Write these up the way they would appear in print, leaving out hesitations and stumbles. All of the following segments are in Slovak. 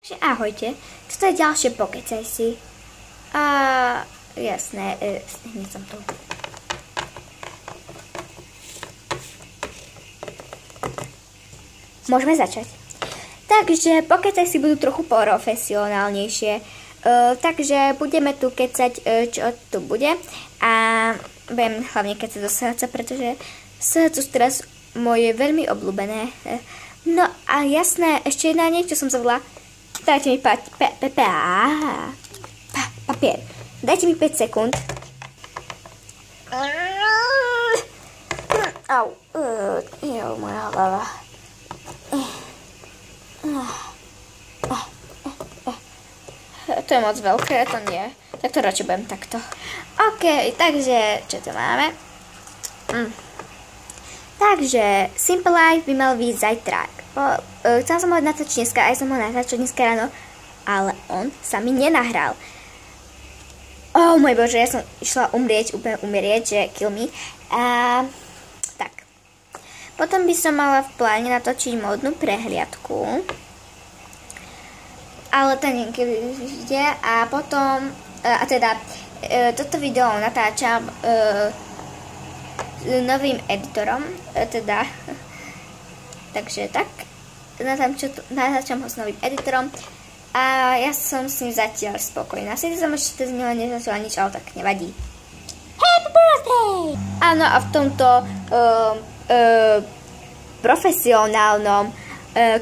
Takže ahojte, toto je ďalšie Pokecaj si. A jasné, hneď som tu. Môžeme začať. Takže Pokecaj si budú trochu profesionálnejšie. Takže budeme tu kecať, čo tu bude. A budem hlavne kecať do srdca, pretože srdce sú teraz moje veľmi obľúbené. No a jasné, ešte jedna niečo som zabudla. Dajte mi papier. Dajte mi 5 sekúnd. Au. Moja hlava. To je moc veľké, to nie. Tak to radšej budem takto. OK, takže, čo tu máme? Takže, Simple Life by mal byť zajtra. Chcela som ho natáčať dneska, aj som ho natáčať dneska ráno, ale on sa mi nenahral. Oh môj bože, ja som išla úplne umrieť, že kill me. Tak. Potom by som mala v pláne natočiť módnu prehliadku. Ale to niekedy ide. A potom, toto video natáčam novým editorom, takže tak, natáčam ho s novým editorom a ja som s ním zatiaľ spokojná. Sice som ešte z neho nezačala nič, ale tak nevadí. Happy birthday! Áno, a v tomto profesionálnom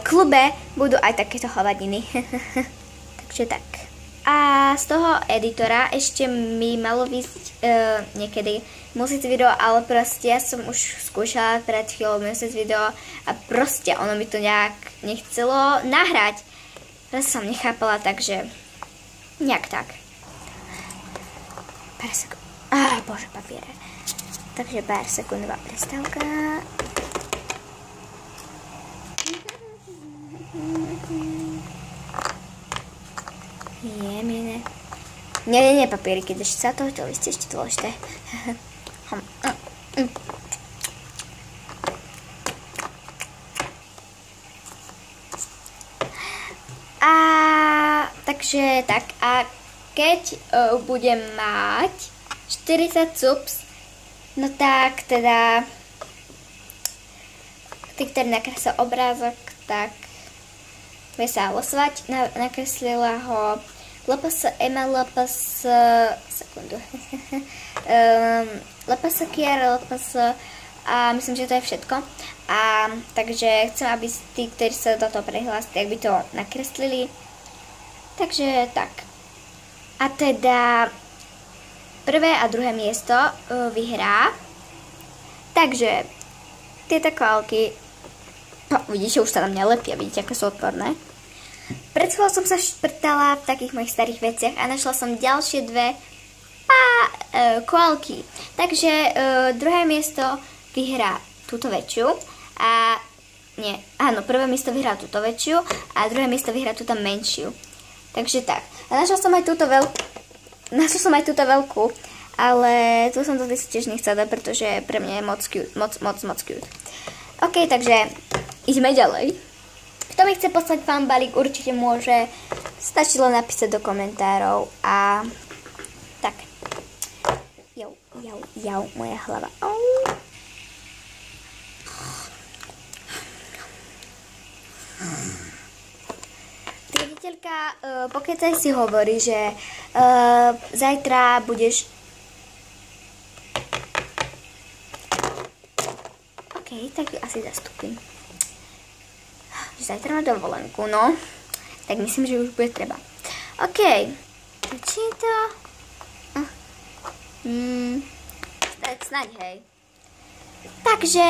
klube budú aj takéto hovadiny. Takže tak. A z toho editora ešte mi malo výsť niekedy music video, ale proste ja som už skúšala pred chvíľou music video a proste ono mi to nejak nechcelo nahrať. Raz som nechápala, takže nejak tak. Pár sekúnd. Bože, papiere. Takže pár sekundová prestávka. Jemine. Nie, papieriky, držte sa toho, to ste ešte dôležité. Takže tak, a keď budem mať 40 subs, no tak teda tí, ktorí nakreslia obrázok, tak bude sa losovať. Nakreslila ho LPS, Ema, LPS, sekundu, LPS Kier, LPS a myslím, že to je všetko. A takže chcem, aby tí, ktorí sa do toho prihlásili, tak by to nakreslili. Takže tak. A teda prvé a druhé miesto vyhrá. Takže tieto kválky, vidíte, už sa na mňa lepia, vidíte, aké sú odporné. Pred chvíľou som sa šprtala v takých mojich starých veciach a našla som ďalšie dve koálky. Takže druhé miesto vyhrá túto väčšiu a nie, áno, prvé miesto vyhrá túto väčšiu a druhé miesto vyhrá túto menšiu. Takže tak. A našla som aj túto veľkú, ale tu som to tiež nechcela, pretože pre mňa je moc cute, moc cute. OK, takže ideme ďalej. Kto mi chce poslať fanbalík, určite môže. Stačí len napísať do komentárov a tak. Jau, moja hlava. Riaditeľka Pokecaj si hovorí, že zajtra budeš... OK, tak ju asi zastúpim. Zajtra na dovolenku, no. Tak myslím, že už bude treba. OK. Či to... Snaď, hej. Takže,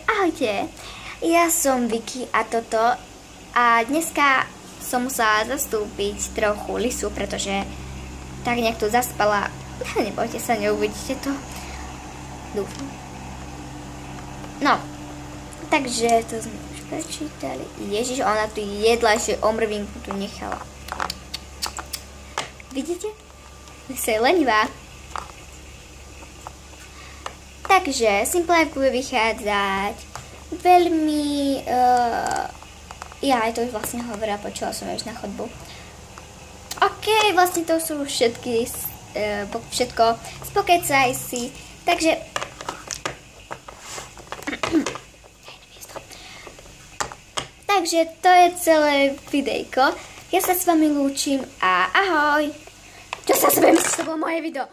ahojte. Ja som Vicky a toto. A dneska som musela zastúpiť trochu Lisu, pretože tak nejak tu zaspala. Nebojte sa, neuvidíte to. Dúfam. No. Takže to sme už prečítali. Ježiš, ona tu jedla, ešte omrvinku tu nechala. Vidíte? Lisa je lenivá. Takže Simple Life bude vychádzať veľmi Ja aj to už vlastne hovorila, počula som už na chodbu. OK, vlastne to sú všetky, všetko. Spokecaj si. Takže... Takže to je celé videjko. Ja sa s vami lúčim a ahoj. Čo sa zbem, to bolo moje video?